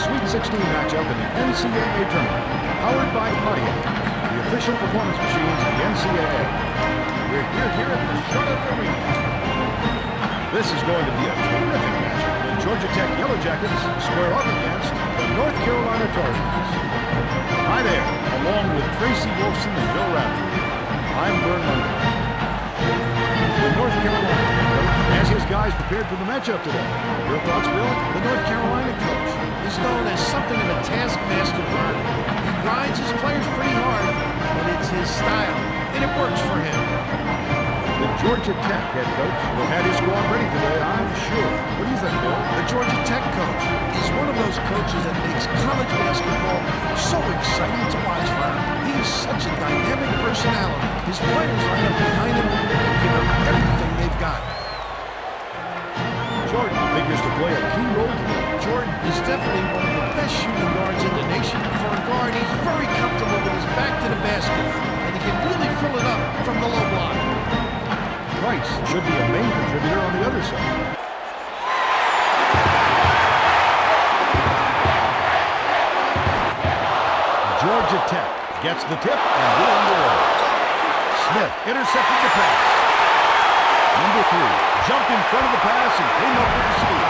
Sweet 16 matchup in the NCAA tournament, powered by Pontiac, the official performance machines of the NCAA. We're here at the Charlotte Arena. This is going to be a terrific matchup when Georgia Tech Yellow Jackets square up against the North Carolina Tar Heels. Hi there, along with Tracy Wolfson and Bill Raftery. I'm Vern Munger. The North Carolina coach has his guys prepared for the matchup today. Your thoughts, Bill? The North Carolina coach is known as something of a taskmaster. He grinds his players pretty hard, but it's his style, and it works for him. The Georgia Tech head coach will have his squad ready today, I'm sure. What do you think, Bill? The Georgia Tech coach is one of those coaches that makes college basketball so exciting to watch for him. He is such a dynamic personality. His players line up behind him and give him everything they've got. Jordan figures to play a key role today. Jordan is definitely one of the best shooting guards in the nation. For a guard, he's very comfortable with his back to the basket, and he can really fill it up from the low block. Price should be a main contributor on the other side. Georgia Tech gets the tip and will underway. Smith intercepted the pass. Number 3 jumped in front of the pass and came up with the steal.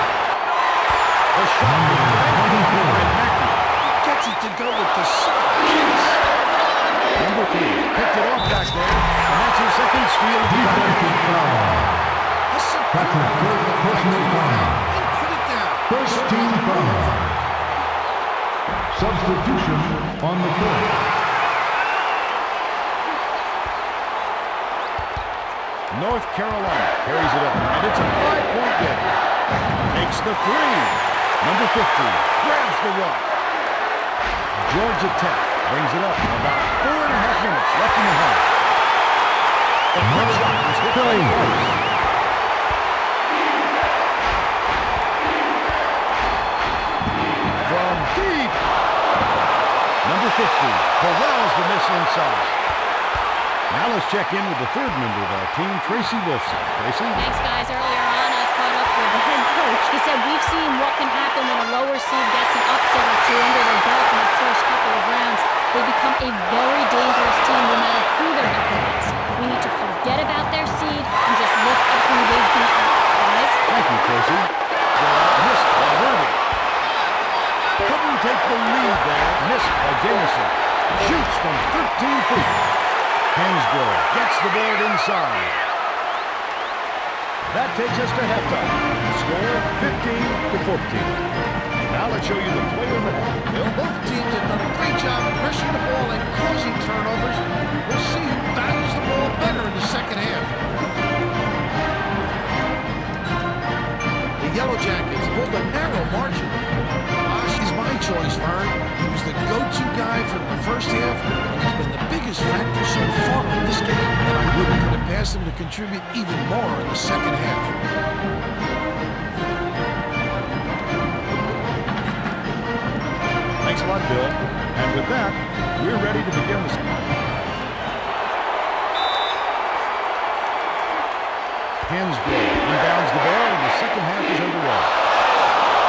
The shot was banked by Mackey. Gets it to go with the shot. Number 3 picked it off back there, and that's his second steal of the game. That's a good personal foul. First team foul. Substitution on the court. North Carolina carries it up, and it's a 5-point game. Takes the 3. Number 50 grabs the rock. Georgia Tech brings it up. About 4.5 minutes left in the half. The first shot is hit by Price. From deep. Number 50 corrals the miss inside. Now let's check in with the third member of our team, Tracy Wolfson. Tracy? Thanks, guys. Earlier on, I caught up with the head coach. He said we've seen what can happen when a lower seed gets an upset or two under their belt in the first couple of rounds. They become a very dangerous team no matter who they're up against. We need to forget about their seed and just look at who they've beaten. Guys? Thank you, Tracy. Missed by Verdi. Couldn't take the lead there. Missed by Jameson. Shoots from 13 feet. Hensgrove gets the board inside. That takes us to halftime. Score 15-14. Now let's show you the player in the ball. Bill? Both teams have done a great job pressing the ball and causing turnovers. We'll see who values the ball better in the second half. The Yellow Jackets hold a narrow margin. Bosch is my choice, Vern. He was the go-to guy for the first half, and he's been the biggest factor so far in this game, and I wouldn't put it past him to contribute even more in the second half. Thanks a lot, Bill. And with that, we're ready to begin the Hensgrove inbounds the ball, and the second half is underway.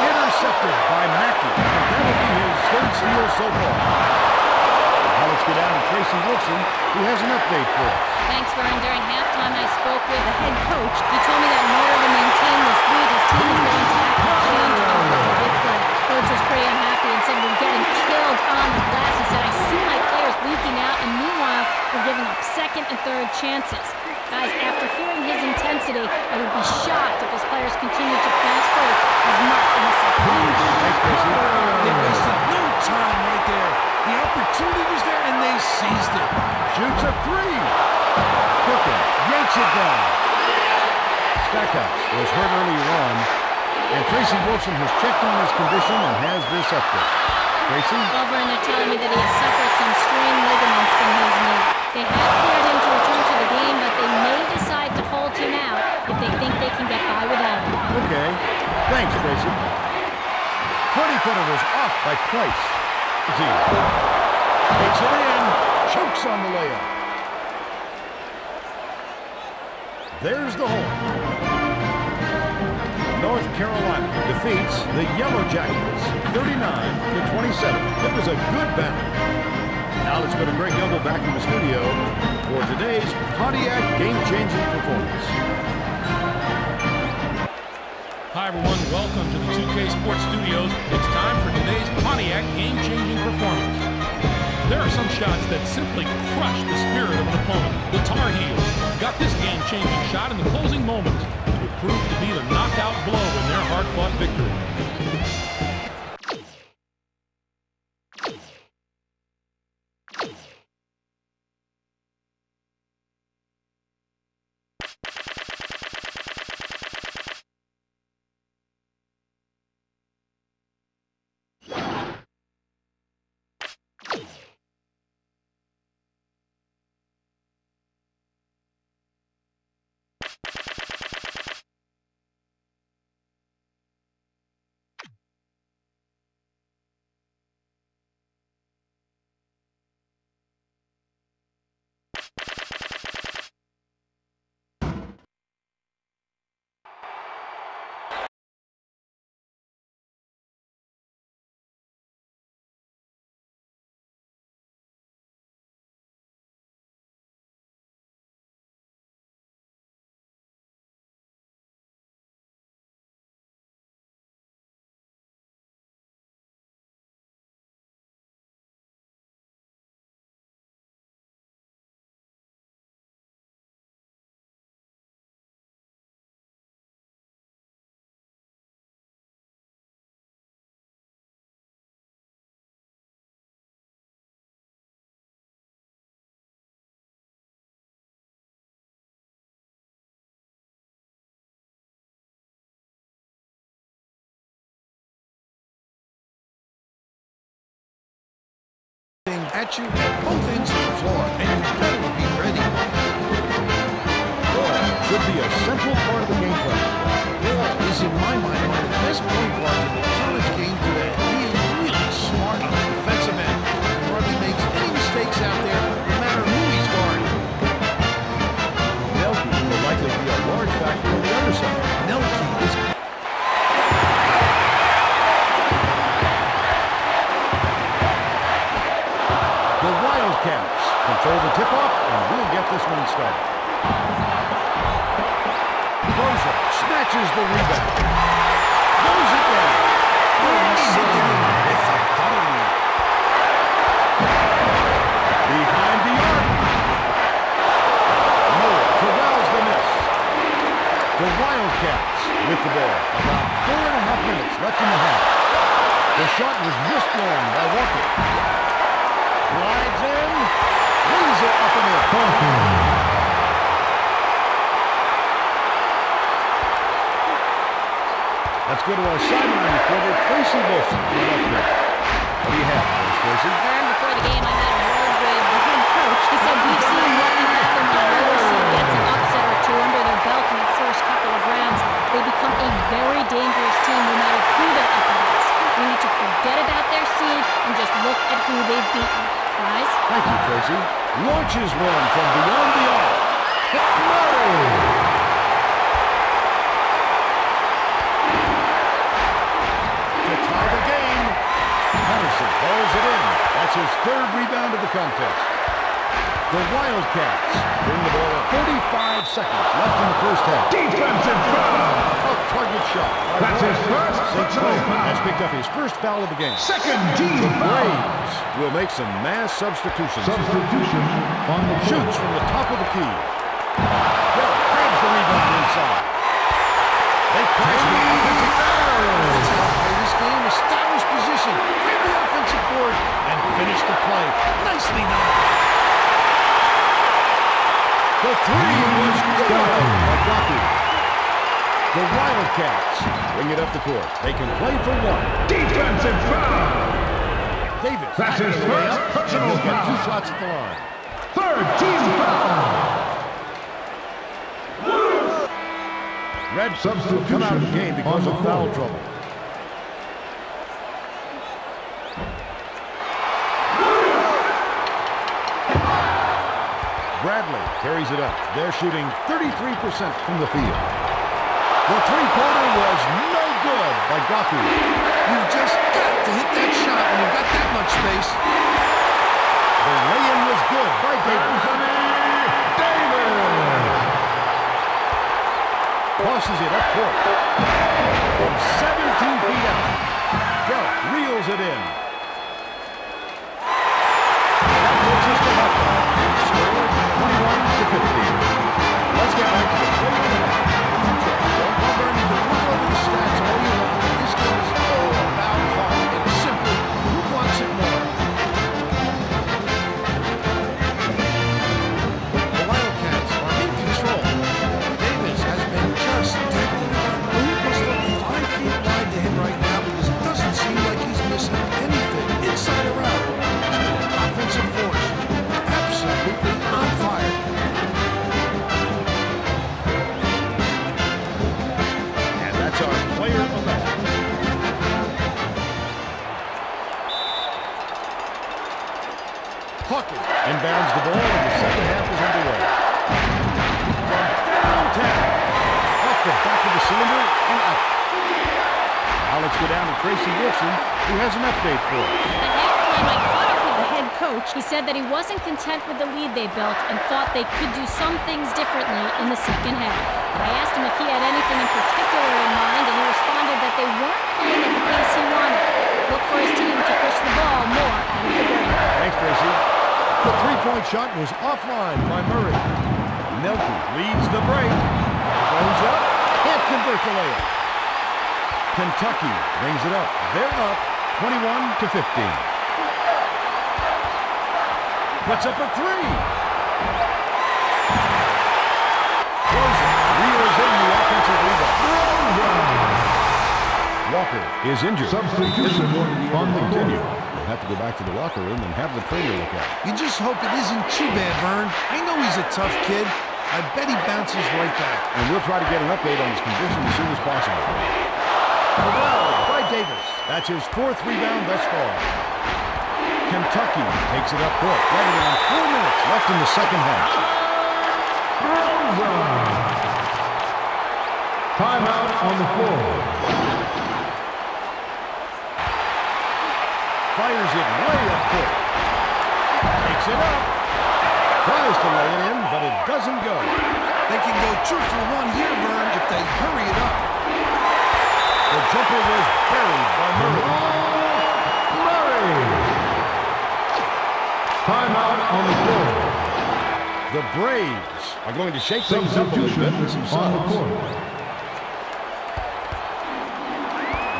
Intercepted by Mackey, and that'll be his third steal so far. Now let's get down to Tracy Wolfson, who has an update for us. Thanks, Vern. During halftime, I spoke with the head coach. He told me that in order to maintain this lead, his team is going to have to change over the big play. Coach was pretty unhappy and said we're getting killed on the glass. He said, I see my players leaking out, and meanwhile, we're giving up second and third chances. Guys, after hearing his intensity, I would be shocked if his players continued to pass first as much in the second half. They wasted no time right there. The opportunity was there, and they seized it. Shoots a 3. Cooking yanks it down. Stackhouse was hurt earlier on, and Tracy Wolfson has checked on his condition and has this update. Tracy? Over, and they're telling me that he has suffered some strained ligaments in his knee. They have cleared him to return to the game, but they may decide to hold him out if they think they can get by without him. Okay. Thanks, Tracy. 20-footer was off by Price. Takes it in. Chokes on the layup. There's the hole. North Carolina defeats the Yellow Jackets 39-27. It was a good battle. Now let's go to Greg Gumbel back in the studio for today's Pontiac game-changing performance. Hi everyone, welcome to the 2K Sports Studios. It's time for today's Pontiac game-changing performance. There are some shots that simply crush the spirit of an opponent. The Tar Heels got this game-changing shot in the closing moments. It proved to be the knockout blow in their hard-fought victory. At you at both ends of the floor, and you better be ready. Should be a central part of the game plan. Ball is, in my mind, one of the best point guards in the college game today. He is really smart on the defensive end. He hardly makes any mistakes out there, no matter who he's guarding. Nelke will likely be a large factor on the other side. Nelke is... The Wildcats control the tip-off, and we'll get this one started. Rosa snatches the rebound. Throws it down. Behind the arc. Moore corrals the miss. The Wildcats with the ball. About 4.5 minutes left in the half. The shot was missed long by Walker. Glides in, leaves it up and in. Let's go to our sideline reporter, Tracy Wilson. What do you have for us, Tracy? Aaron, before the game, I had a word with the head coach. He said we've seen what can happen when USC gets an upset or two under their belt in the first couple of rounds. They become a very dangerous team no matter who they're up against. We need to forget about their seed and just look at who they've beaten. Guys? Thank you, Tracy. Launches one from beyond the arc. No! To tie the game, Patterson hauls it in. That's his third rebound of the contest. The Wildcats bring the ball at 45 seconds left in the first half. Defensive foul! A target shot. That's his first personal foul. Has picked up his first foul of the game. Second team The foul. Braves will make some mass substitutions. Substitution on the court. Shoots from the top of the key. Well, grabs the rebound inside. They crash the offensive Play this game, establish position, grab the offensive board, and finish the play. Nicely done. The three was good by Gotti. The Wildcats bring it up the court. They can play for one. Defensive foul. Davis. That's his backing the way first up. personal He'll get foul. 2 shots at the line. Third team foul. Red will come out of the game because of foul trouble. Bradley carries it up. They're shooting 33% from the field. The three-pointer was no good by Gaku. You've just got to hit that shot when you've got that much space. The lay-in was good by Davis. Tosses it up court. From 17 feet out. Belt reels it in. That puts us to halftime. Score 21-15. Let's get back to the play of the half. Well, Bernie, you can look over the stats all you want. This game is all about heart and simply who wants it more. The Wildcats are in control. Davis has been just deadly. He must look 5 feet wide to him right now because it doesn't seem like he's missing anything, inside or out. He's been an offensive force, absolutely on fire. And that's our player of the half. Hawkins inbounds the ball, and the second half is underway. From downtown, off the back of the cylinder and out. Now let's go down to Tracy Wilson, who has an update for us. At halftime, I caught up with the head coach. He said that he wasn't content with the lead they built and thought they could do some things differently in the second half. I asked him if he had anything in particular in mind, and he responded that they weren't playing at the pace he wanted. Look for his team to push the ball more out of the break. Thanks, Tracy. The three-point shot was offline by Murray. Nelke leads the break. Goes up, can't convert the layup. Kentucky brings it up. They're up 21-15. Puts up a three. Throws it. Reels in the offensive rebound. Walker is injured. Substitution on the Continue. court. We'll have to go back to the locker room and have the trainer look at it. You just hope it isn't too bad, Vern. I know he's a tough kid. I bet he bounces right back. And we'll try to get an update on his condition as soon as possible. Well by Davis. That's his fourth rebound thus far. Kentucky takes it up court. Right around 4 minutes left in the second half. Timeout on the floor. Fires it way up court. Takes it up. Tries to lay it in, but it doesn't go. They can go 2 for 1 here, Vern, if they hurry it up. The jumper was buried by Murray. Timeout on the floor. The Braves are going to shake things up a little bit with some on the subs. court.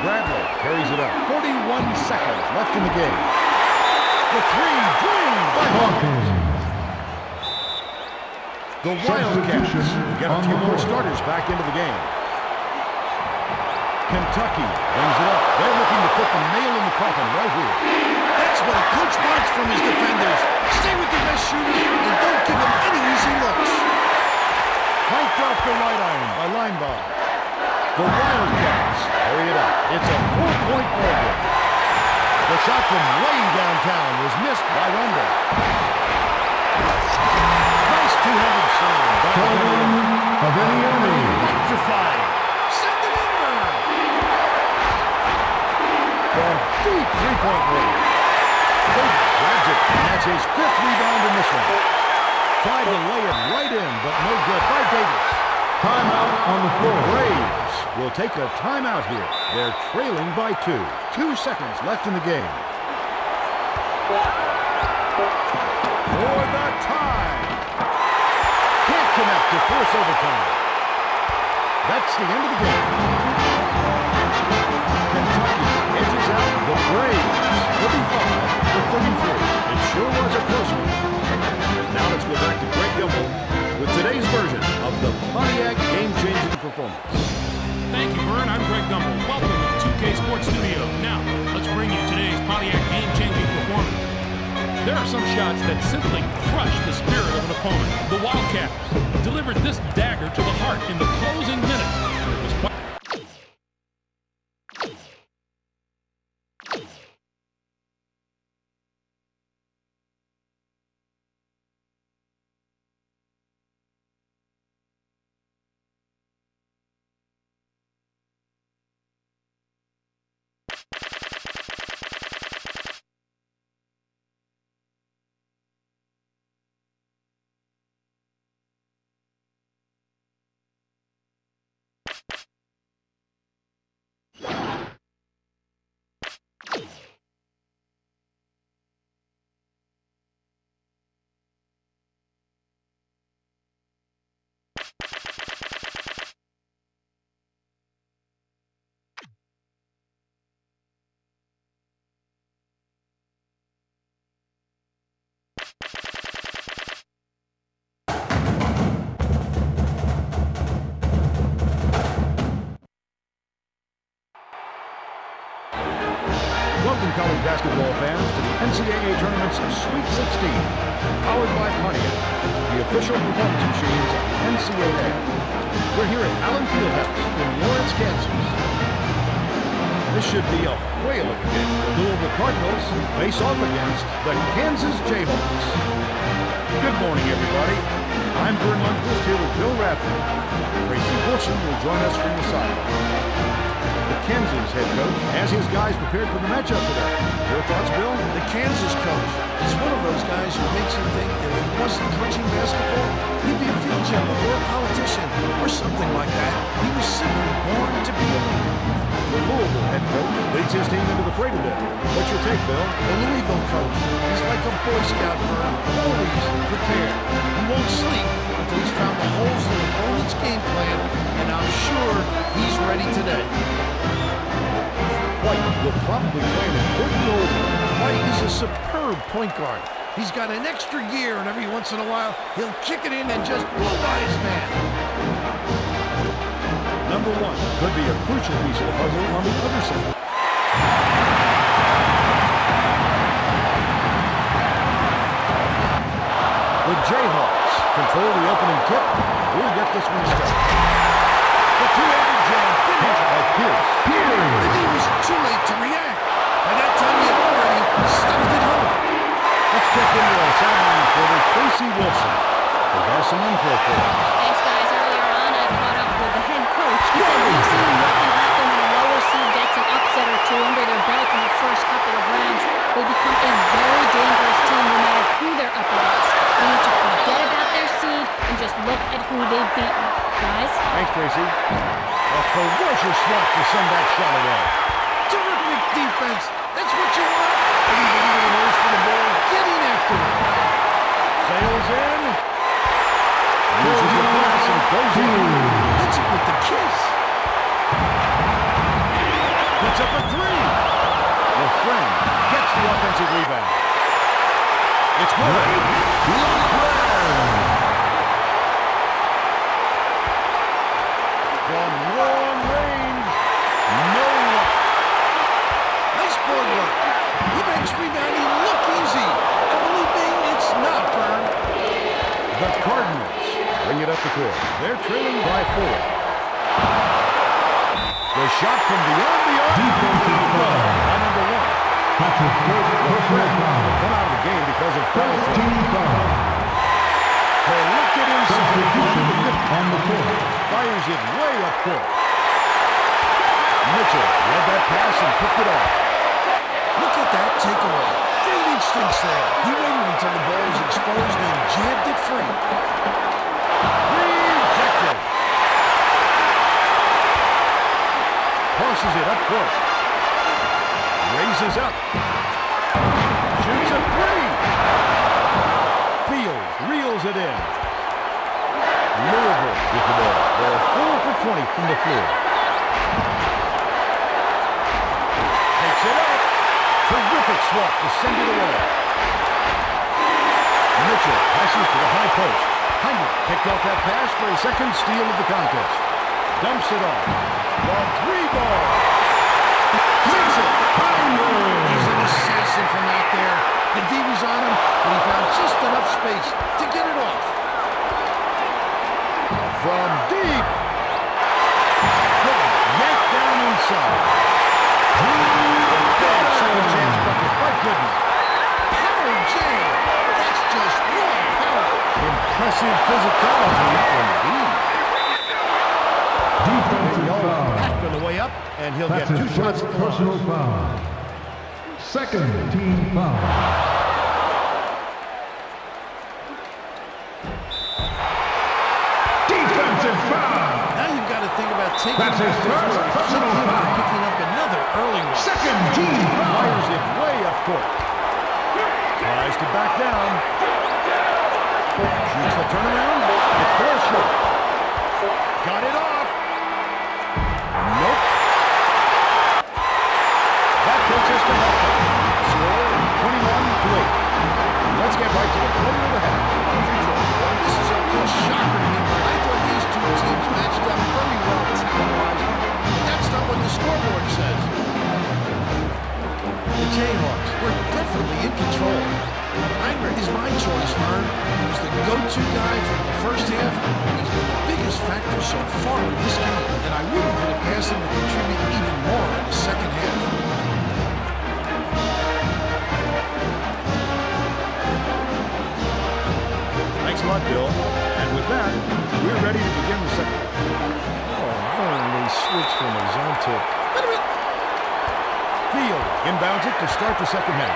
Bradley carries it up. 41 seconds left in the game. The three drained by Hawkins. The Wildcats get a few more starters back into the game. Kentucky brings it up. They're looking to put the nail in the coffin right here. That's what a coach wants from his defenders. Stay with the best shooters and don't give them any easy looks. Punked off the right iron by Linebaugh. The Wildcats carry it up. It's a 4-point ball game. The shot from way downtown was missed by Rundle. Nice two-handed slam by Avenioni. Electrified. Send it in there. From deep three-point range. Davis grabs it, and that's his fifth rebound in this one. Tried to lay it right in, but no good by Davis. Timeout on the floor. Braves will take a timeout here. They're trailing by 2. 2 seconds left in the game. For the tie. Can't connect to force overtime. That's the end of the game. Kentucky edges out the Braves. 35-33. It sure was a close one. Now let's go back to Greg Gumbel with today's version of the Pontiac game-changing performance. Thank you, Vern. I'm Greg Gumbel. Welcome to the 2K Sports Studio. Now, let's bring you today's Pontiac game-changing performance. There are some shots that simply crush the spirit of an opponent. The Wildcats delivered this dagger to the heart in the closing minutes. It was quite college basketball fans to the NCAA Tournament's Sweet 16, powered by Pontiac, the official performance machines of the NCAA. We're here at Allen Fieldhouse in Lawrence, Kansas. This should be a whale of a game. The Louisville Cardinals face off against the Kansas Jayhawks. Good morning, everybody. I'm Vern Lundquist here with Bill Radford. Tracy Wilson will join us from the sideline. The Kansas head coach has his guys prepared for the matchup today. Your thoughts, Bill? The Kansas coach is one of those guys who makes you think that if he wasn't coaching basketball, he'd be a field general or a politician or something like that. He was simply born to be a leader. The Louisville head coach leads his team into the fray today. What's your take, Bill? The Louisville coach is like a Boy Scout, Vern, always prepared. He won't sleep until he's found the holes in the opponent's game plan, and I'm sure he's ready today. White will probably play an important role. White is a superb point guard. He's got an extra gear, and every once in a while, he'll kick it in and just blow by his man. Number one could be a crucial piece of the puzzle on the other side. The Jayhawks control the opening tip. We'll get this one started. The two-handed jam finish by Pierce. The D was too late to react. By that time, he had already stuffed it home. Let's check into our sideline reporter, Tracy Wilson, who has some info for us. Thanks, guys. Earlier on, I caught up with the head coach. He said we've seen what can happen when a lower seed gets an upset or two under their belt in the first couple of rounds. They become a very dangerous team no matter who they're up against. They need to forget about their seed and just look at who they've beaten. Guys? Thanks, Tracy. A ferocious swat to send that shot away. Terrific defense. That's what you want. Anybody with a nose for the ball, getting after it. Sails in. Uses the pass and goes in. Hits it with the kiss. Puts up a three. The friend gets the offensive rebound. It's good. From long range, no luck. Nice board work. He makes rebounding look easy. And believe me, it's not, Vern. The Cardinals bring it up the court. They're trailing by 4. The shot from beyond the arc. Defensive foul. By number 1. That's his first personal foul. Come out of the game because of foul. Team foul. Collected inside. Substitution on the court. Fires it way up court. Mitchell read that pass and picked it off. Look at that takeaway. Great instincts there. He waited until the ball was exposed and jabbed it free. Rejected. Tosses it up court. Raises up. Shoots a three. Fields reels it in. Louisville with the ball. They're 4 for 20 from the floor. Takes it up. Terrific swat to send it away. Mitchell passes to the high post. Heinrich picked off that pass for a second steal of the contest. Dumps it off. The three ball. Takes it. He's an assassin from out there. The D was on him, but he found just enough space to get it off. From deep. Yanked down inside. Big second chance bucket by Gooden. Power jam. That's just raw power. Impressive physicality indeed. Defensive foul. Back on the way up, and he'll That's get 2 his shots first at the line. personal foul. Second team foul. Defensive foul. Now you've got to think about taking That's his first personal foul. picking up another early one. Second team foul. Fires it way up court. Tries to back down. Shoots the turnaround. It falls short. Got it off. Nope. That takes us to halftime. Score 21-8. Let's get right to the quarter of the half. This is a real shocker to me. I thought these two teams matched up very well talent-wise, but that's not what the scoreboard says. The Jayhawks is my choice, Vern. He was the go-to guy from the first half, and he's been the biggest factor so far in this game. And I wouldn't put it past him to contribute even more in the second half. Thanks a lot, Bill. And with that, we're ready to begin the second. Oh, Vern, they switched from a zone to... Field inbounds it to start the second half.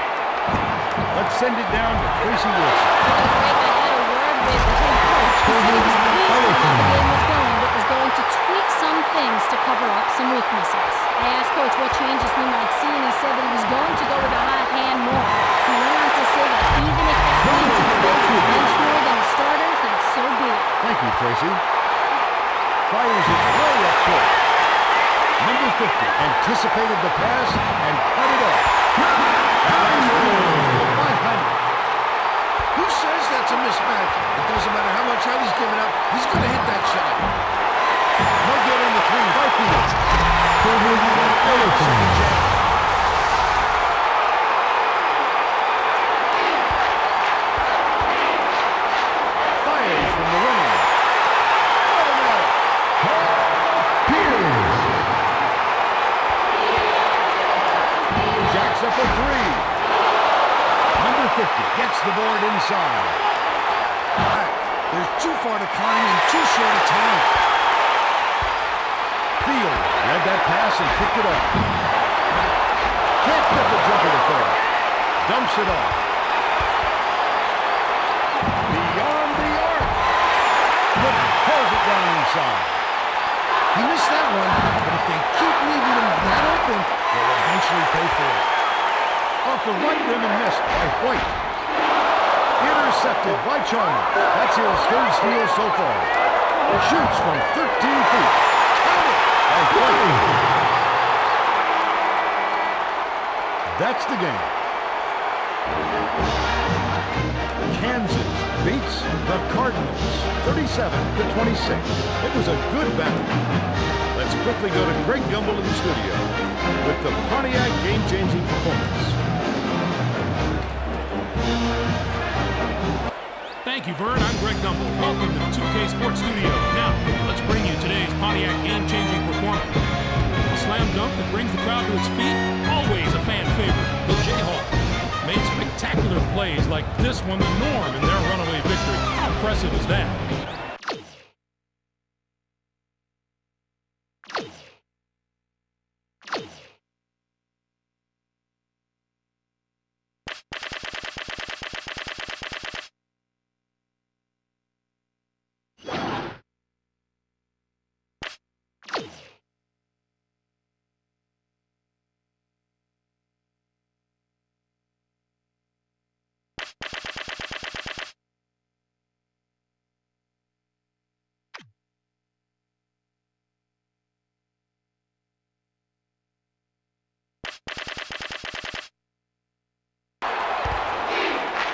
Let's send it down to Tracy Wilson. I had a word with the head coach. He said he was pleased with how the game was going, but was going to tweak some things to cover up some weaknesses. I asked Coach what changes we might see, and he said that he was going to go with a hot hand more. He went on to say that even if that means he plays the bench more than a starter, then so be it. Thank you, Tracy. Fires it way up court. Number 50 anticipated the pass and cut it off. Who says that's a mismatch? It doesn't matter how much out he's giving up. He's going to hit that shot. No good on the three by Fields. Fires from the wing. Jacks up a three. Number 50 gets the board inside. There's too far to climb in too short a time. Field read that pass and picked it up. Can't get the jumper to throw. Dumps it off. Beyond the arc. But pulls it down inside. He missed that one, but if they keep leaving him that open, they'll eventually pay for it. Off the right rim and missed by White. Intercepted by Chalmers. That's his third steal so far. Shoots from 13 feet. By White. That's the game. Kansas beats the Cardinals 37-26. It was a good battle. Let's quickly go to Greg Gumbel in the studio with the Pontiac game-changing performance. Thank you, Vern. I'm Greg Gumbel. Welcome to the 2K Sports Studio. Now, let's bring you today's Pontiac game-changing performance. A slam dunk that brings the crowd to its feet, always a fan favorite. The Jayhawk made spectacular plays like this one the norm in their runaway victory. How impressive is that?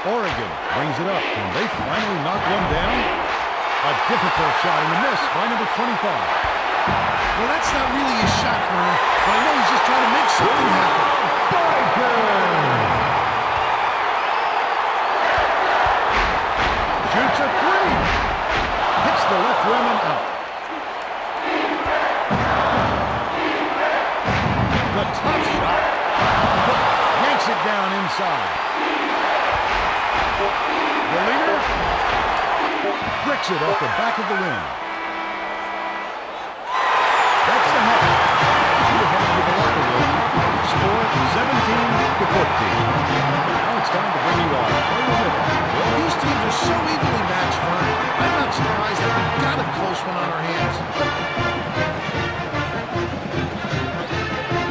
Oregon brings it up. Can they finally knock one down? A difficult shot and a miss by number 25. Well, that's not really a shot, Vern, but I know he's just trying to make something happen. Shoots a three. Hits the left rim and out. The tough shot. Yanks it down inside. The leader bricks it off the back of the rim. That's the half. We're headed to the locker room. Score 17-14. Now it's time to bring you on. These teams are so evenly matched, Vern. I'm not surprised that we've got a close one on our hands.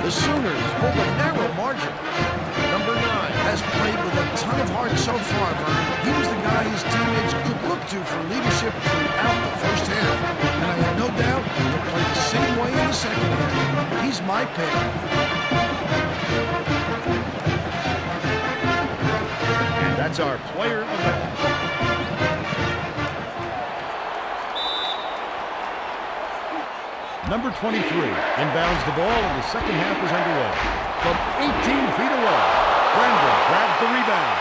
The Sooners hold a narrow margin. Number 9 has played with a ton of heart so far, Vern. He was the guy his teammates could look to for leadership throughout the first half. And I have no doubt he'll play the same way in the second half. He's my pick. And that's our player of the half. Number 23 inbounds the ball and the second half is underway. From 18 feet away, Brandon grabs the rebound.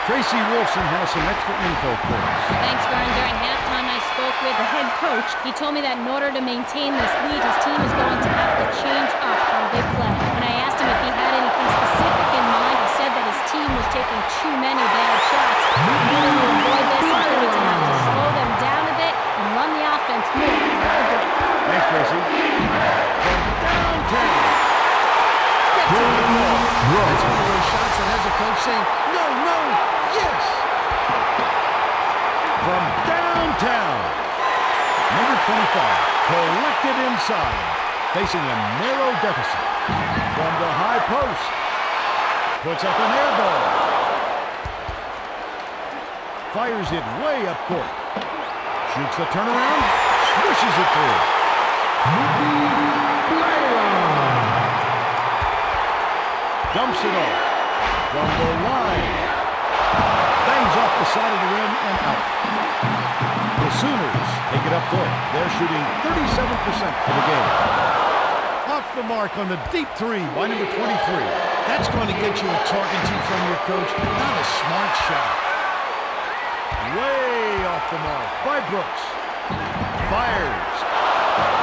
Tracy Wolfson has some extra info for us. Thanks, Vern. During halftime, I spoke with the head coach. He told me that in order to maintain this lead, his team is going to have to change up how they play. When I asked him if he had anything specific in mind, he said that his team was taking too many bad shots. In order to avoid this, he's going to have to slow them down a bit and run the offense more. Thanks, Tracy. From downtown. That's one of those shots that has a coach saying, no, no, yes. From downtown. Number 25, collected inside, facing a narrow deficit. From the high post, puts up an air ball. Fires it way up court. Shoots the turnaround, swishes it through. Dumps it off from the line. Bangs off the side of the rim and out. The Sooners take it up court. They're shooting 37% for the game. Off the mark on the deep three by number 23. That's going to get you a talking to from your coach. Not a smart shot. Way off the mark by Brooks. Fires.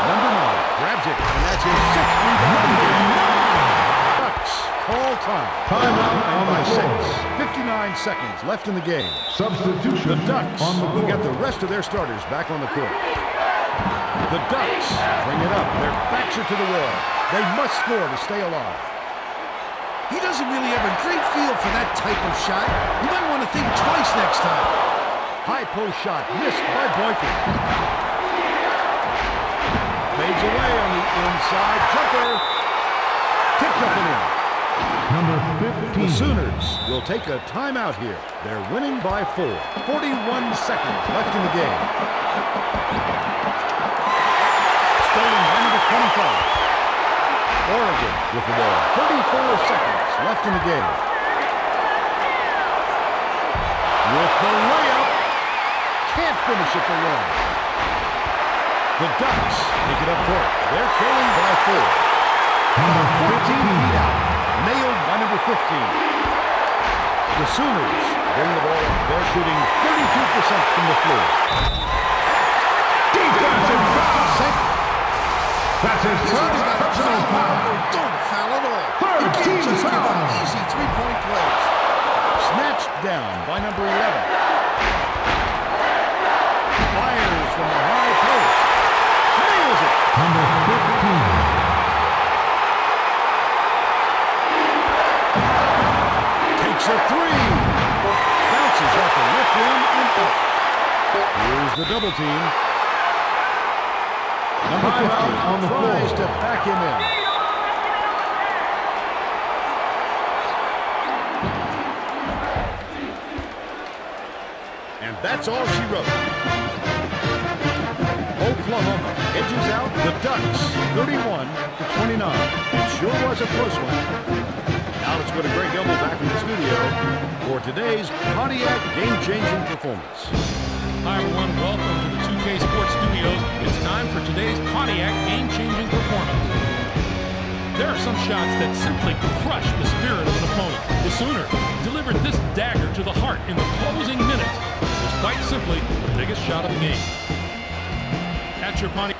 Number 9 grabs it, and that's his 6th rebound of the game. Ducks call time. Timeout on By the 6. floor. 59 seconds left in the game. Substitution The Ducks on the will floor. get the rest of their starters back on the court. The Ducks bring it up. Their backs are to the wall. They must score to stay alive. He doesn't really have a great feel for that type of shot. You might want to think twice next time. High post shot missed by Boykin. Fades away on the inside jumper. Tipped up and in. Number The 15. Sooners will take a timeout here. They're winning by 4. 41 seconds left in the game. Stolen by number 25. Oregon with the ball. 34 seconds left in the game. With the layup. Can't finish at the rim. The Ducks take it up court. They're trailing by 4. Number 14 feet 15. out. Nailed by number 15. The Sooners bring the ball up. They're shooting 32% from the floor. Defensive foul. That's his He's either got a personal foul or foul. don't foul at all. Third You team can't just give up foul. easy three-point plays. Snatched down by number 11. Fires from the high post. Nails it. Number 15. Takes a three. Bounces off the left rim and out. Here's the double team. Number 15 on the tries floor. to back him in. And that's all she wrote. Oklahoma edges out the Ducks 31-29. It sure was a close one. Now let's go to Greg Elbow back in the studio for today's Pontiac game-changing performance. Hi, everyone. Welcome to the 2K Sports Studios. It's time for today's Pontiac game-changing performance. There are some shots that simply crush the spirit of an opponent. The Sooners delivered this dagger to the heart in the closing minutes. It was quite simply the biggest shot of the game. At your Pontiac.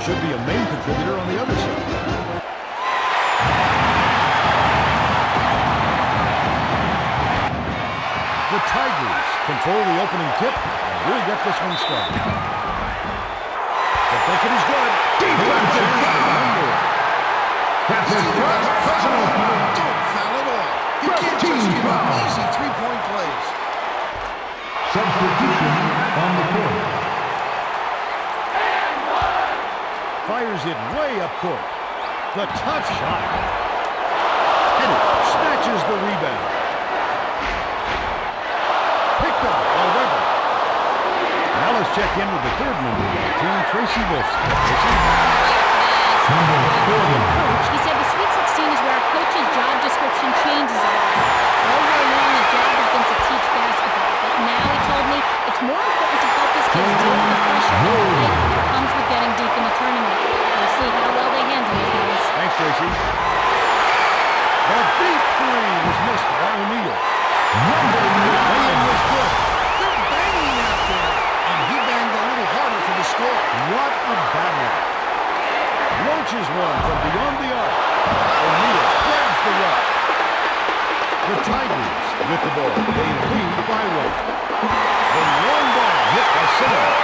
should be a main contributor on the other side. The Tigers control the opening tip and will get this one started. The bucket is good. Defensive foul. That's his first personal foul. Don't foul at all. You can't just give up easy three-point plays. Substitution on the court. Fires it way up court. The tough shot. Henry snatches the rebound. Picked up by Weber. Now let's check in with the third member of the team, Tracy Wilson. Number 40. Coach, he said the Sweet 16 is where a coach's job description changes a lot. All year long, his job has been to teach basketball, but now he told me it's more important to help his kids deal with the pressure and the fight that comes with getting deep in the tournament. We'll see how well they handle it, guys. Thanks, Tracy. The deep three was missed by O'Neal. Number 9. Was good. They're banging out there. And he banged a little harder for the score. What a battle. Launches one from beyond the arc. O'Neal grabs the rock. The Tigers with the ball. They lead by one. The long ball hit by Simmons.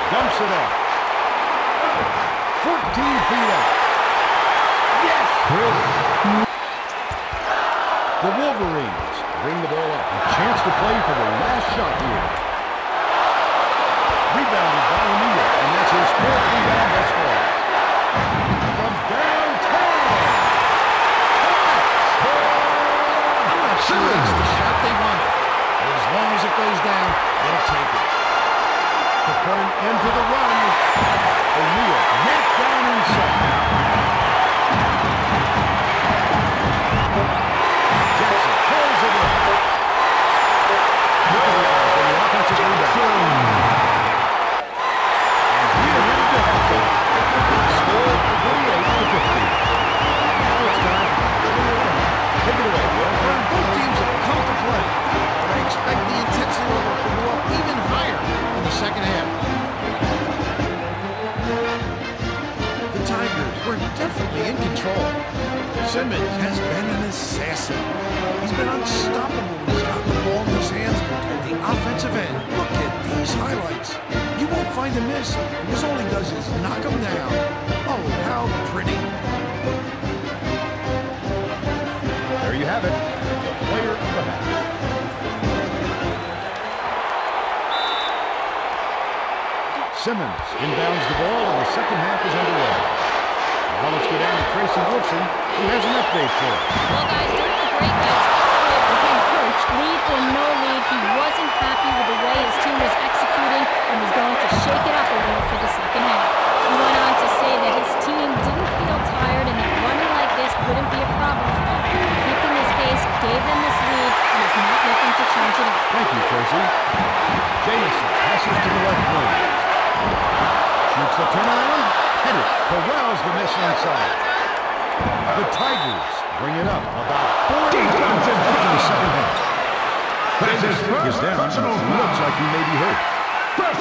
Dumps it off. 14 feet out. Yes! The Wolverines bring the ball up. A chance to play for the last shot here. Rebounded by O'Neal, and that's his fourth rebound thus far. From downtown. I'm not sure it's the shot they wanted. But as long as it goes down, they'll take it. To put an end to the run. O'Neal yanked down inside. Jackson pulls it in. Look at the offensive rebound. And here in the half. Score 48-15. Now it's time to take it away, Will. Both teams have come to play. But I expect the intensity level to go up even higher in the second half. The Tigers were definitely in control. Simmons has been an assassin. He's been unstoppable when he's got the ball in his hands at the offensive end. Look at these highlights. You won't find a miss because all he does is knock them down. Oh, how pretty. There you have it. The player of the half. Simmons inbounds the ball, and the second half is underway. Now let's go down to Tracy Wilson, who has an update for us. Well, guys, during the break, with him coach, lead or no lead, he wasn't happy with the way his team was executing and was going to shake it up a little for the second half. He went on to say that his team didn't feel tired and that running like this wouldn't be a problem for them. Keeping his pace gave them this lead and is not looking to change it up. Thank you, Tracy. Jamison passes to the left wing. Shoots the turnaround. Headed. Corrals the miss inside. The Tigers bring it up about 4 minutes into the second half. Jamison is down. Looks like he may be hurt.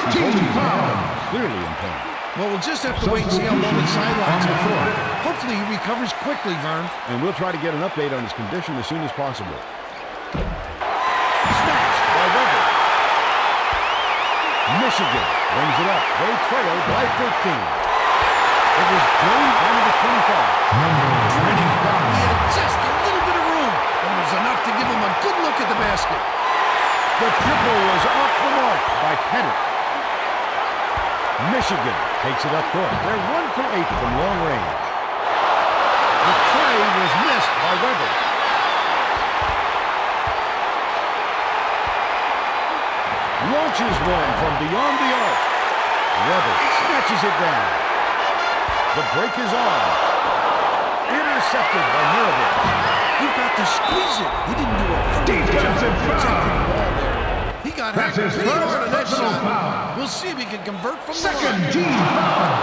He's holding his hand, clearly in pain. Well, we'll just have to wait and see how long the sidelines are for. Hopefully he recovers quickly, Vern. And we'll try to get an update on his condition as soon as possible. Snatched by Weber. Michigan brings it up. They trail by 13. It was Green under the 25. He had just a little bit of room, and it was enough to give him a good look at the basket. The triple was off the mark by Pettit. Michigan takes it up court. They're 1 for 8 from long range. The tray was missed by Weber. Launches one from beyond the arc. Weber snatches it down. The break is on. Intercepted by Mirabel. You got to squeeze it. He didn't do a Defensive foul. He got That's his pretty first hard on that personal shot. foul. We'll see if he can convert from the Second line. team foul.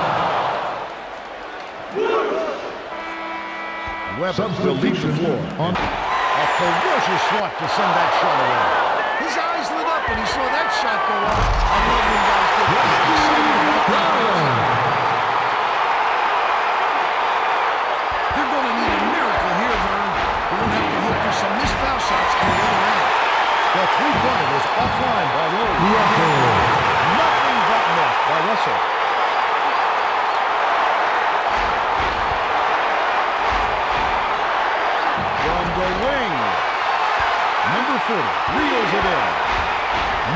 Weber will leave the floor. A ferocious swat to send that shot away. His eyes lit up when he saw that shot go up. I love when guys get excited about that. They're going to need a miracle here, Vern. We're going to have to hope for some missed foul shots on the other end. The three-pointer was offline by Rose. Nothing but net by Russell. From the wing, number 40 reels it in.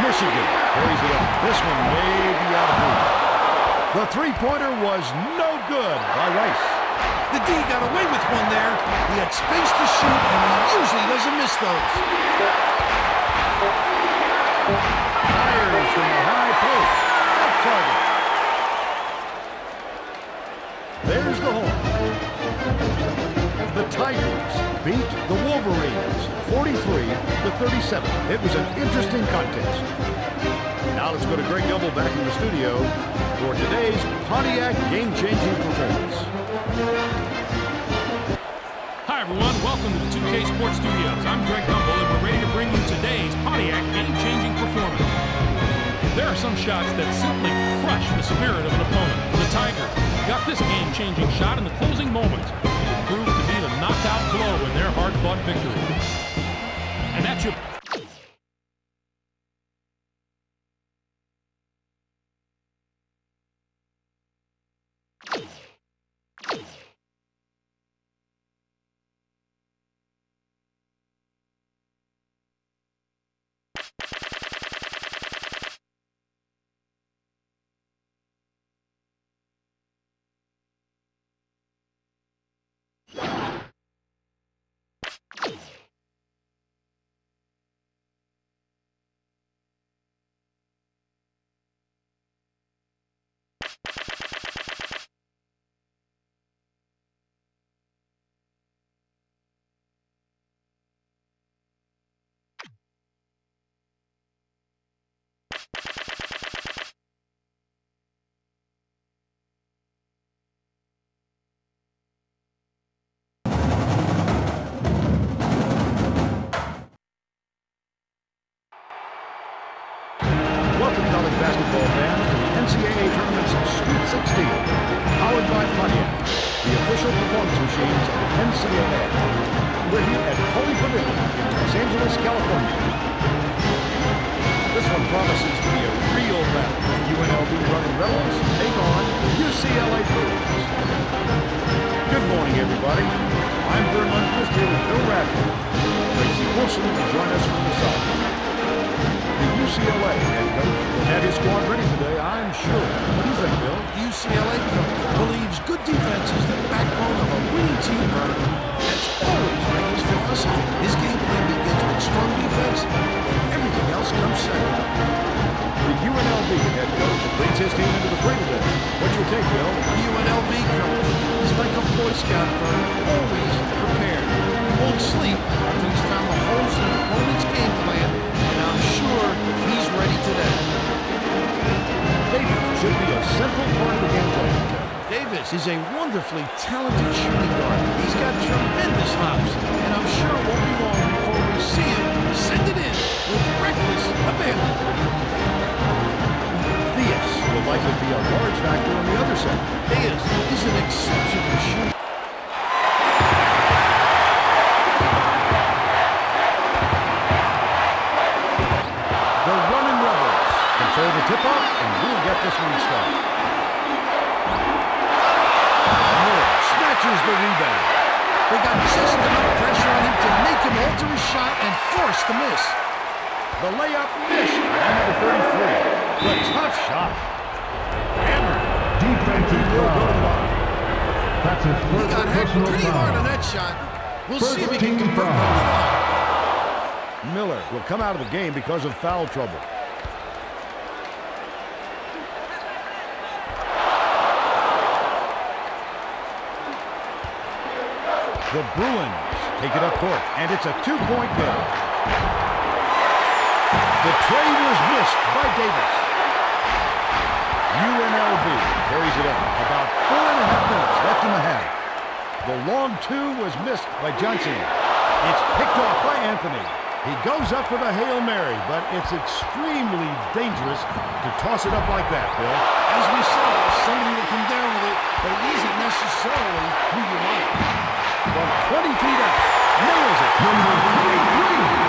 Michigan carries it up. This one may be out of reach. The three-pointer was no good by Rice. The D got away with one there. He had space to shoot, and he usually doesn't miss those. Fires from the high post. Off target. There's the horn. The Tigers beat the Wolverines 43-37. It was an interesting contest. Now let's go to Greg Gumbel back in the studio for today's Pontiac game-changing performance. Hi, everyone. Welcome to the 2K Sports Studios. I'm Greg Gumbel, and we're ready to bring you today's Pontiac game-changing performance. There are some shots that simply crush the spirit of an opponent. The Tigers got this game-changing shot in the closing moments. It proved to be the knockout blow in their hard-fought victory. And that's your... Welcome, college basketball fans, to the NCAA Tournament's Sweet 16, powered by Pontiac, the official performance machines of the NCAA. We're here at Holy Pavilion in Los Angeles, California. This one promises to be a real battle. UNLV running Rebels take on the UCLA Bruins. Good morning, everybody. I'm Vern Lundquist here with Bill Radford. Tracy Wilson will join us from the side. The UCLA head coach will have his squad ready today, I'm sure. What do you think, Bill? The UCLA coach believes good defense is the backbone of a winning team, Vern. That's always been his philosophy. His game plan begins with strong defense, and everything else comes second. The UNLV head coach leads his team into the fray today. What's your take, Bill? The UNLV coach is like a Boy Scout, Vern, always prepared. He won't sleep until he's found the holes in the opponent's game plan, and I'm sure he's ready today. Davis should be a central part of the game plan. Davis is a wonderfully talented shooting guard. He's got tremendous hops, and I'm sure it won't be long before we see him send it in with reckless abandon. Theus will likely be a large factor on the other side. Theus is an exceptional shooter. The running Rebels control the tip-off, and we'll get this one started. Moore snatches the rebound. They got just enough pressure on him to make him alter his shot and force the miss. The layup missed by number 33. The tough shot. Hammered. Defensive foul. That's his He first got hit personal pretty hard on foul. that shot. We'll First see if he can team convert foul. from the line. Miller will come out of the game because of foul trouble. The Bruins take it up court, and it's a two-point game. The trade was missed by Davis. UNLV carries it up. About 4.5 minutes left in the half. The long two was missed by Johnson. It's picked off by Anthony. He goes up for the Hail Mary, but it's extremely dangerous to toss it up like that, Bill. As we saw, somebody will come down with it, but it isn't necessarily who you like. From 20 feet out, nails it. Number 23.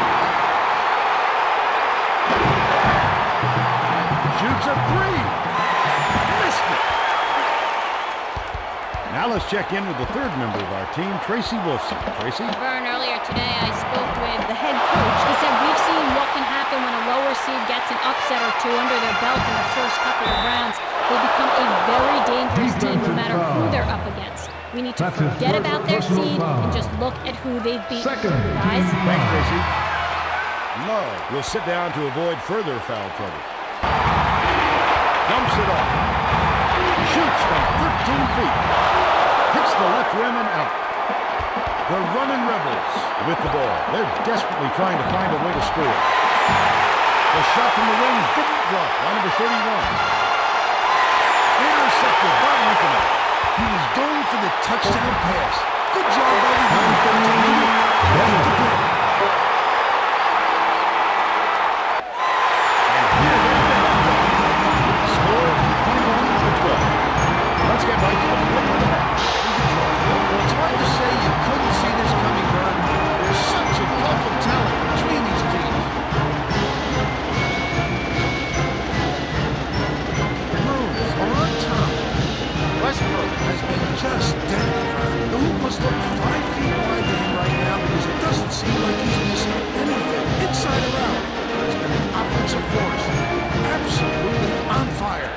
Shoots a three. Missed it. Now let's check in with the third member of our team, Tracy Wilson. Tracy? Vern, earlier today I spoke with the head coach. He said we've seen what can happen when a lower seed gets an upset or two under their belt in the first couple of rounds. They become a very dangerous team no matter who they're up against. We need to forget about their seed and just look at who they've beaten. Guys? Thanks, Tracy. Love will sit down to avoid further foul trouble. Dumps it off. Shoots from 13 feet. Hits the left rim and out. The running Rebels with the ball. They're desperately trying to find a way to score. The shot from the wing didn't drop by number 31. Intercepted by Anthony. He was going for the touchdown pass. Good job by the defense. Score 21-12. Let's get right to the point of the match. It's hard to say you couldn't see this coming, Vern. There's such a gulf of talent between these teams. The Bruins are on top. Westbrook has been just deadly, Vern. The hoop must look 5 feet wide to him right now because it doesn't seem like he's missing anything, inside or out. He's been an offensive force. Absolutely on fire.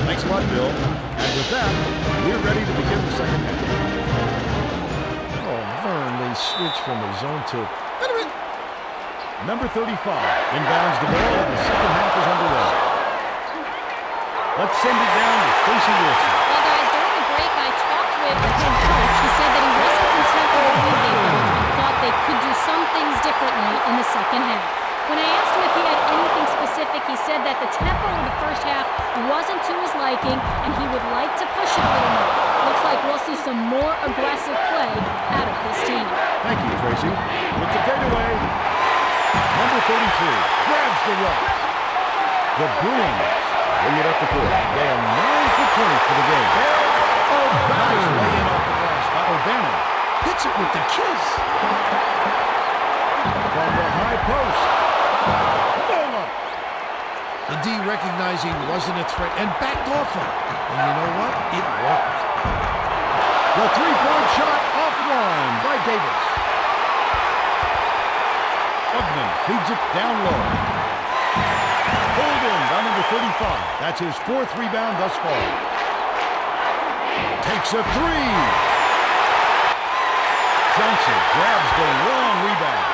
Thanks a lot, Bill. And with that, we're ready to begin the second half. Oh, Vern, they switch from a zone to... Number 35 inbounds the ball, and the second half is underway. Let's send it down to Tracy Wilson. Well, guys, during the break, I talked with the head coach. He said that he wasn't content with the lead they got. He thought they could do some things differently in the second half. When I asked him if he had anything specific, he said that the tempo of the first half wasn't to his liking, and he would like to push it a little more. Looks like we'll see some more aggressive play out of this team. Thank you, Tracy. With the fadeaway, number 33 grabs the rock. The Bruins bring it up the court. They are 9 for 20 for the game. Nice lay-in off the glass by O'Bannon. Hits it with the kiss. From the high post. Bola. The D recognizing wasn't a threat and backed off him. And you know what? It worked. The three-point shot offline by Davis. Ugman feeds it down low. Pulled in by number 35. That's his 4th rebound thus far. Takes a three. Johnson grabs the long rebound.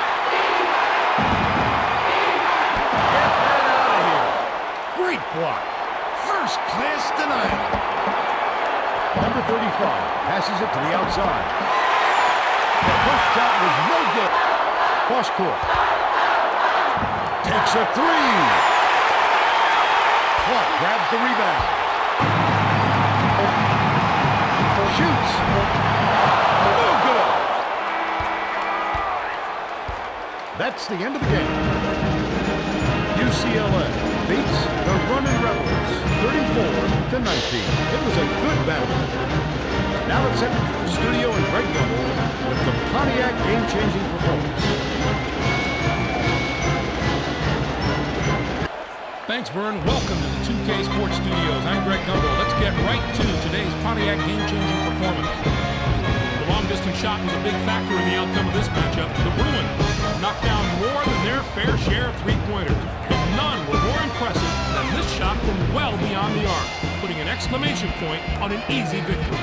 Get that out of here. Great block. First class denial. Number 35 passes it to the outside. The post shot was no good. Cross court. Takes a three. Clark grabs the rebound. Shoots. No good. That's the end of the game. UCLA beats the running Rebels 34-19. It was a good battle. Now let's head to the studio and Greg Gumbel with the Pontiac game-changing performance. Thanks, Vern. Welcome to the 2K Sports Studios. I'm Greg Gumbel. Let's get right to today's Pontiac game-changing performance. The long-distance shot was a big factor in the outcome of this matchup. The Bruins knocked down more than their fair share of three-pointers, and none were more impressive than this shot from well beyond the arc, putting an exclamation point on an easy victory.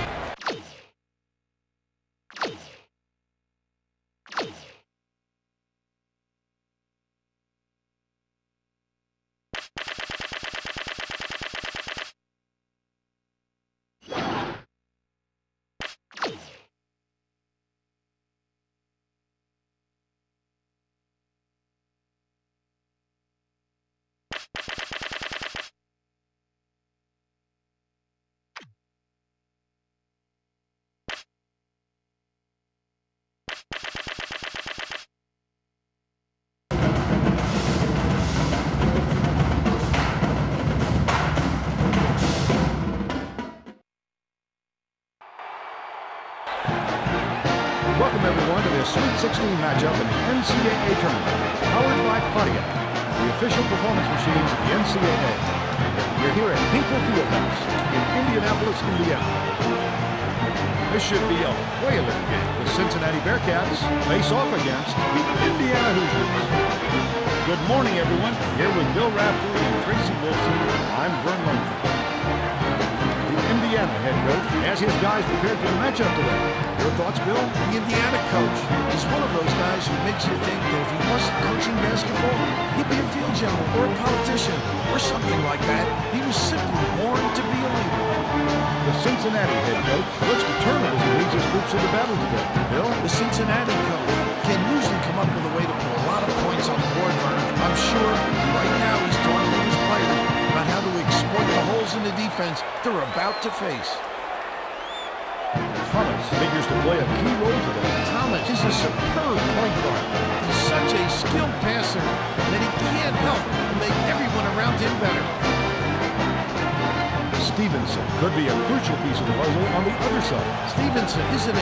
Sweet 16 matchup in the NCAA tournament, powered by Pontiac, the official performance machines of the NCAA. We're here at Hinkle Fieldhouse in Indianapolis, Indiana. This should be a whaling game. The Cincinnati Bearcats face off against the Indiana Hoosiers. Good morning, everyone. Here with Bill Raftery and Tracy Wilson, I'm Vern Lundgren. The Indiana head coach has his guys prepared for the matchup today. Your thoughts, Bill? The Indiana coach is one of those guys who makes you think that if he wasn't coaching basketball, he'd be a field general or a politician or something like that. He was simply born to be a leader. The Cincinnati head coach looks determined as he leads his troops to the battle today. Bill? The Cincinnati coach can usually come up with a way to put a lot of points on the board, Vern. I'm sure right now he's talking with his players about how to exploit the holes in the defense they're about to face. Thomas figures to play a key role today. Thomas is a superb point guard. He's such a skilled passer that he can't help but make everyone around him better. Stevenson could be a crucial piece of the puzzle on the other side. Stevenson is an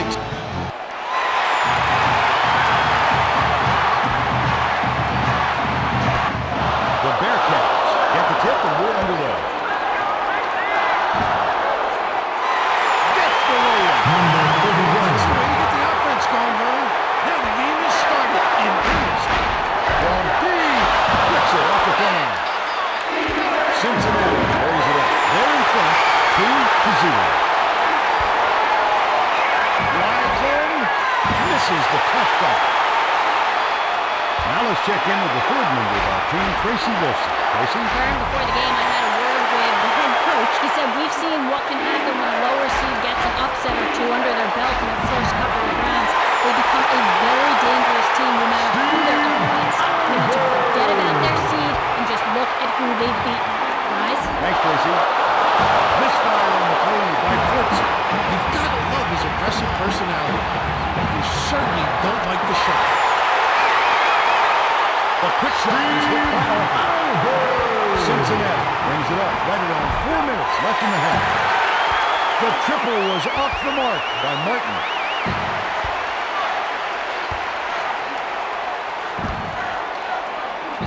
The Bearcats get the tip and we're underway. Gets the layup. That's the way to get the offense going, Vern. Now the game is started in earnest. From deep, flicks it off the corner. Cincinnati carries it up. They're in front, 2-0. Wycliffe misses the tough shot. Now let's check in with the third member of our team, Tracy Wilson. Tracy? Vern, before the game, I had a word with the head coach. He said we've seen what can happen when a lower seed gets an upset or two under their belt in the first couple of rounds. They become a very dangerous team no matter who they're up against. We need to forget about their seed and just look at who they've beaten. Guys? Thanks, Tracy. Misfire on the three by Fritz. You've got to love his aggressive personality. You certainly don't like the shot. The quick shot is hit by Arthur. Cincinnati brings it up right around 4 minutes left in the half. The triple was off the mark by Martin.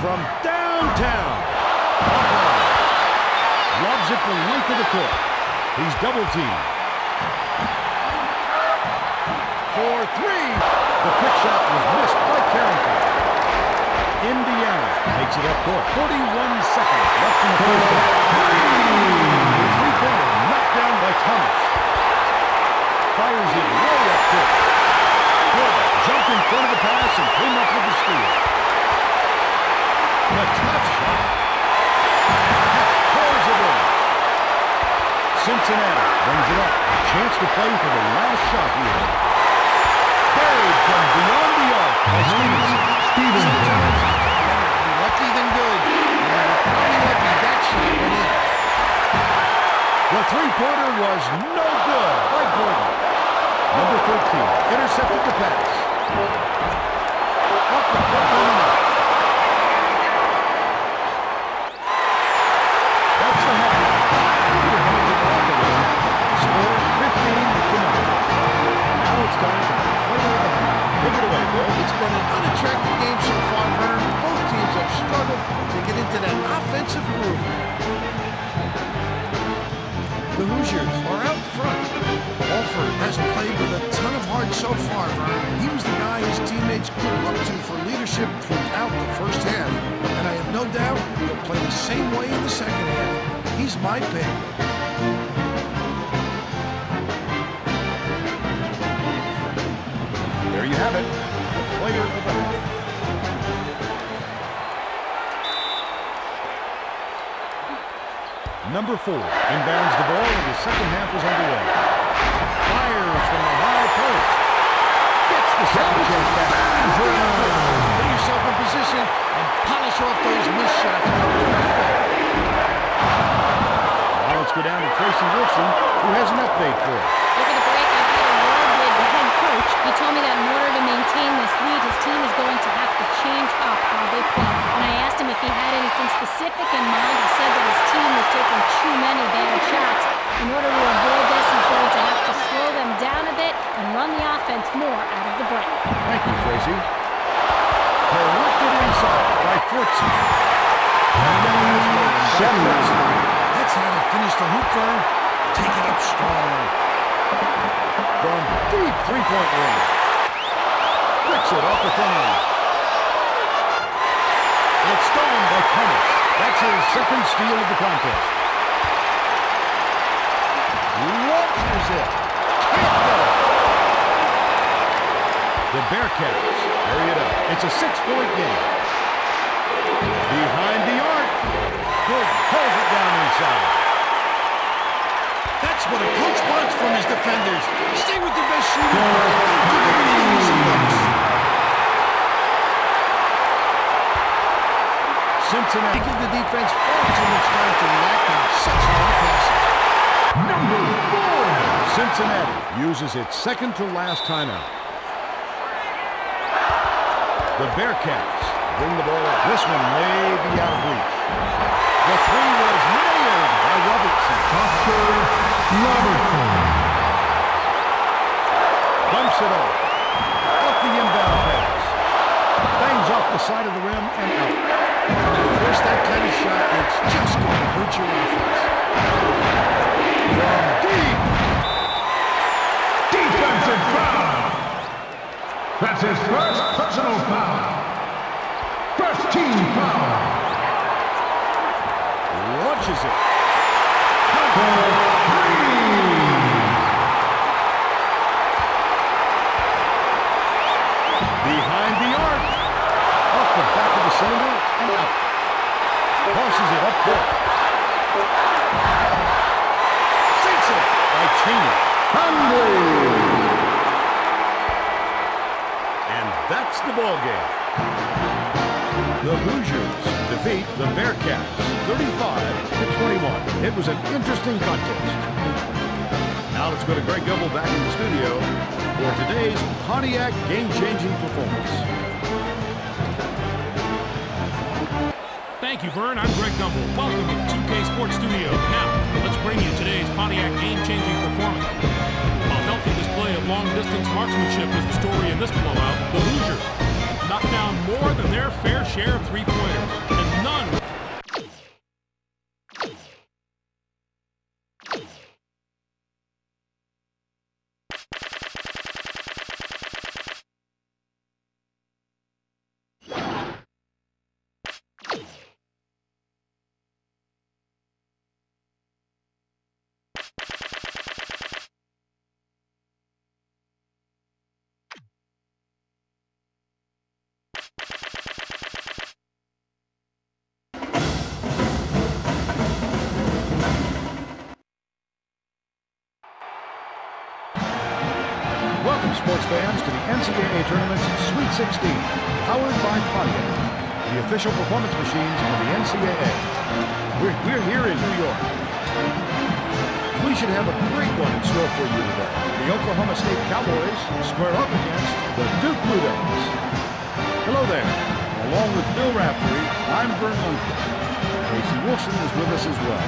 From downtown, lobs it the length of the court. He's double-teamed. For three. The quick shot was missed by Carrington. Indiana takes it up court. 41 seconds left in the first half. The three-pointer knocked down by Thomas. Fires it way up court. Good. Jumped in front of the pass and came up with the steal. A tough shot. Pulls it in. Cincinnati brings it up. A chance to play for the last shot here. Buried from beyond the arc by Stevenson. Sometimes you're lucky than good. Probably lucky that shot went in. The three-pointer was no good by Gordon. Number 13 intercepted the pass. Up the front line. That's the half. Score 15-9. Now it's time for the player of the half. Take it away, Bill. It's been an unattractive game so far, Vern. Both teams have struggled to get into that offensive groove. The Hoosiers are out front. Alford has played with a ton of heart so far, Vern. He was the guy his teammates could look to for leadership throughout the first half. And I have no doubt he'll play the same way in the second half. He's my pick. There you have it, the player of the half. Number 4 inbounds the ball and the second half is underway. Fires from the high post. Gets the second chance back. Put yourself in position and polish off those missed shots. Now let's go down to Tracy Wilson, who has an update for us. Over the break, I had a word with the head coach. He told me that in order to maintain this lead, his team is going to have to change up how they play. When I asked him if he had anything specific in mind, he said that his team was taking too many bad shots. In order to avoid this, he's going to have to slow them down a bit and run the offense more out of the break. Thank you, Tracy. They're lifted inside by Fortson. That's how to finish the hoop, Vern. Take it up strong. From deep three-point range. Flicks it off the front end. It's stolen by Thomas. That's his second steal of the contest. Launches it. Can't get it. The Bearcats carry it up. It's a 6-point game. Behind the arc. Good. Pulls it down inside. That's what a coach wants from his defenders. Stay with the best shooter. Give them the easy looks. Cincinnati give the defense far too much time to react on such long passes. Number 4. Cincinnati uses its second-to-last timeout. The Bearcats bring the ball up. This one may be out of reach. The three was nailed by Robertson. Dumps it off the inbound pass. Bangs off the side of the rim and out. Force that kind of shot, it's just going to hurt your offense. From deep. Defensive foul. That's his first personal foul. First team foul. Launches it. Behind the arc. Off the back of the cylinder and out. Tosses it up court. Sinks it by Cheney. And that's the ball game. The Hoosiers defeat the Bearcats 35-21. It was an interesting contest. Now let's go to Greg Gumbel back in the studio for today's Pontiac game-changing performance. Thank you, Vern. I'm Greg Gumbel. Welcome to the 2K Sports Studio. Now, let's bring you today's Pontiac game-changing performance. A healthy display of long-distance marksmanship is the story in this blowout. The Hoosiers knocked down more than their fair share of three-pointers, and none. Welcome, sports fans, to the NCAA Tournament's Sweet 16, powered by Pontiac, the official performance machines of the NCAA. We're here in New York. We should have a great one in store for you today. The Oklahoma State Cowboys square up against the Duke Blue Devils. Hello there. Along with Bill Raftery, I'm Vern Lundquist. Casey Wilson is with us as well.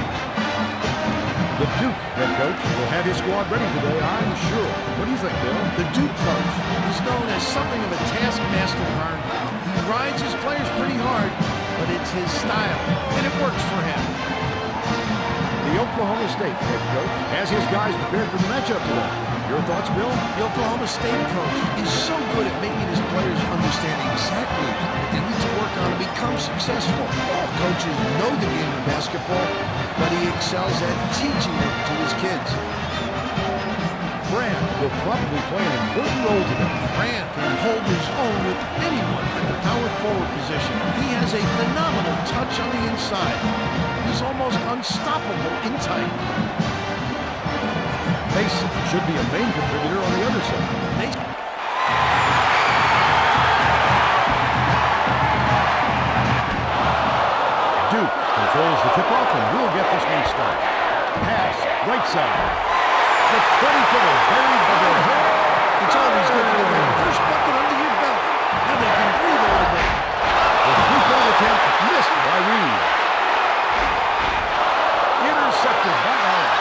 The Duke head coach will have his squad ready today, I'm sure. What do you think, Bill? The Duke coach is known as something of a taskmaster, Vern. He rides his players pretty hard, but it's his style, and it works for him. The Oklahoma State head coach has his guys prepared for the matchup today. Your thoughts, Bill? The Oklahoma State coach is so good at making his players understand exactly what they need to work on to become successful. All coaches know the game of basketball, but he excels at teaching it to his kids. Brand will probably play an important role today. Brand can hold his own with anyone at the power forward position. He has a phenomenal touch on the inside. He's almost unstoppable in tight. Mason should be a main contributor on the other side. Duke controls the tip-off and will get this one started. Pass, right side. The 20-footer buried by the head. It's always good to get the first bucket under your belt. Now they can breathe a little bit. The three-point attempt missed by Reed. Intercepted by Allen.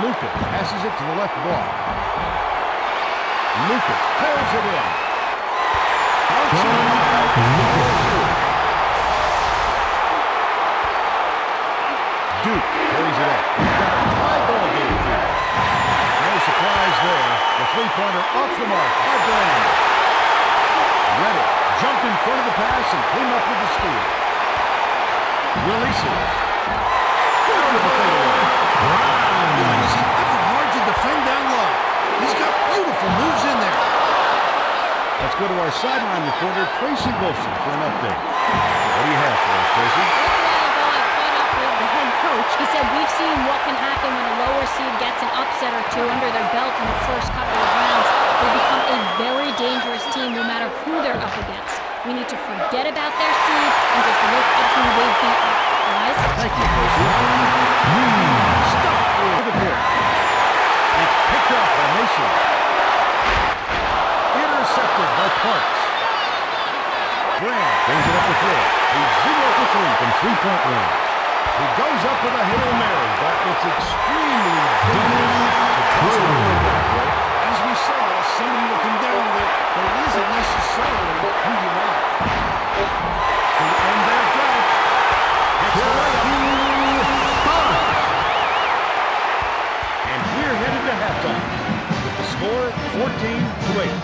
Lucas passes it to the left block. Lucas pulls it in. Duke carries it up. He's got a high ball game here. No surprise there. The three-pointer off the mark. Hard brand. Reddick jumped in front of the pass and came up with the steal. Releases. Down to the fadeaway. Is he ever hard to defend down low? He's got beautiful moves in there. Let's go to our sideline reporter, Tracy Wilson, for an update. What do you have for us, Tracy? He said, we've seen what can happen when a lower seed gets an upset or two under their belt in the first couple of rounds. They become a very dangerous team no matter who they're up against. We need to forget about their seed and just look at who they've beaten. Guys? Thank you, Tracy. Stop for the ball. It's picked up by Mason. Intercepted by Parks. Graham brings it up the floor. He's 0 for 3 from three-point range. He goes up with a Hail Mary, but it's extremely dangerous. As we saw, somebody looking down there, but it isn't necessarily who you want. And their drought. It's the layup. And we're headed to halftime with the score 14-8.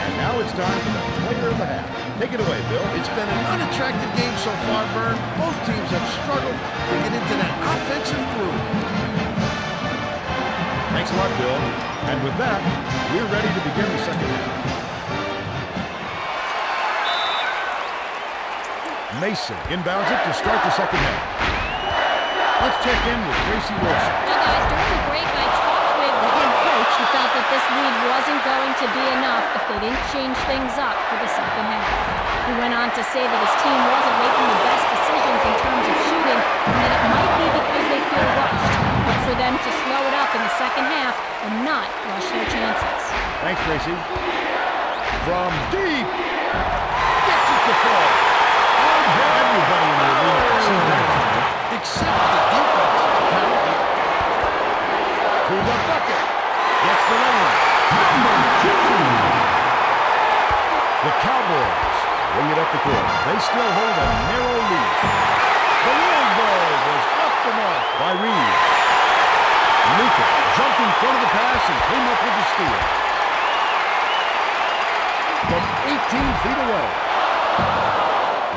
And now it's time for the player of the half. Take it away, Bill. It's been an unattractive game so far, Vern. Both teams have struggled to get into that offensive groove. Thanks a lot, Bill. And with that, we're ready to begin the second half. Mason inbounds it to start the second half. Let's check in with Tracy Wilson. Well, guys, during the break, I talked with the head coach. He felt that this lead wasn't going to be enough if they didn't change things up for the second half. He went on to say that his team wasn't making the best decisions in terms of shooting, and that it might be because they feel rushed. But for them to slow it up in the second half and not rush their chances. Thanks, Tracy. From deep. Gets it to fall. Everybody in the arena can see that. Except the defense. To the bucket. Gets the lane. Number 2. The Cowboys bring it up the court. They still hold a narrow lead. The long ball was off the mark by Reed. Lucas jumped in front of the pass and came up with the steal. From 18 feet away.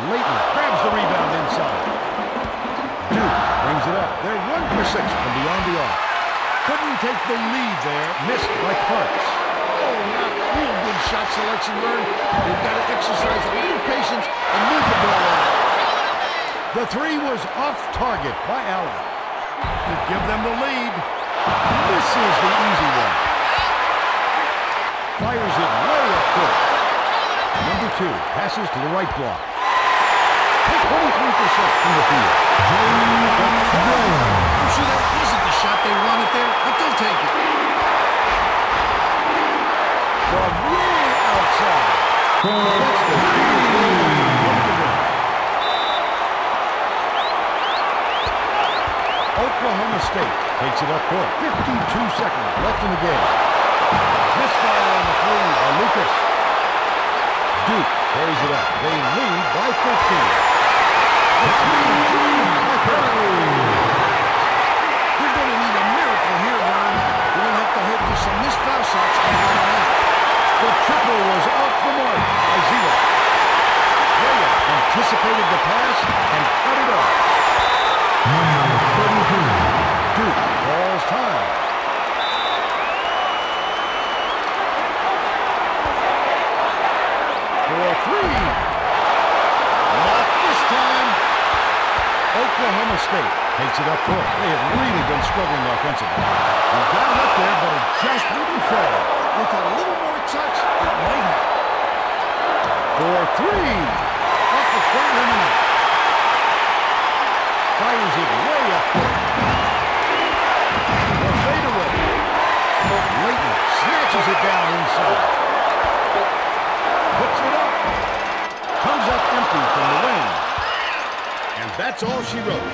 Leighton grabs the rebound inside. Duke brings it up. They're 1 for 6 from beyond the arc. Couldn't take the lead there. Missed by Parks. Oh, not real good shot selection, Vern. They've got to exercise a little patience and move the ball on. The three was off target by Allen. To give them the lead. This is the easy one. Fires it way up court. Number 2 passes to the right block. 23% from the field. I'm sure that wasn't the shot they wanted there, but they'll take it. From way outside. That's the Oklahoma State takes it up court. 52 seconds left in the game. Misfire on the three by Lucas. Duke carries it up. They lead by 15. They're going to need a miracle here, Vern. They're going to have to hope for some missed foul shots. The triple was off the mark by Zia. Rhea anticipated the pass and cut it off. Duke calls time. For 3. Not this time. Oklahoma State takes it up court. They have really been struggling offensively. He got it up there, but it just wouldn't fall. With a little more touch, it might have. For 3. Off the front rim and out. Fires it way up court. The fadeaway. Leighton snatches it down inside. Puts it up. Comes up empty from the wing. And that's all she wrote.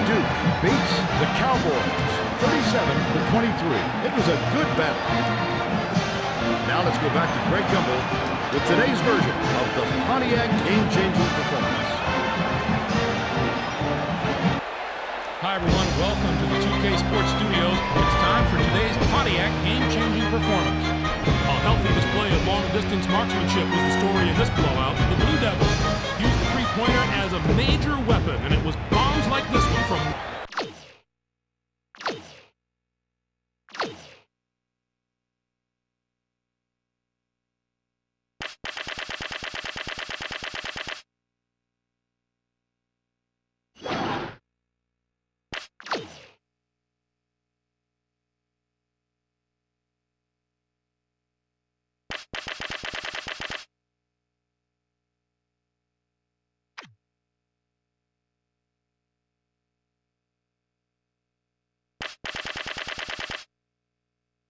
Duke beats the Cowboys 37-23. It was a good battle. Now let's go back to Greg Gumbel with today's version of the Pontiac game-changing performance. Hi everyone, welcome to the 2K Sports Studios. It's time for today's Pontiac game-changing performance. A healthy display of long-distance marksmanship was the story in this blowout. The Blue Devils used the three-pointer as a major weapon, and it was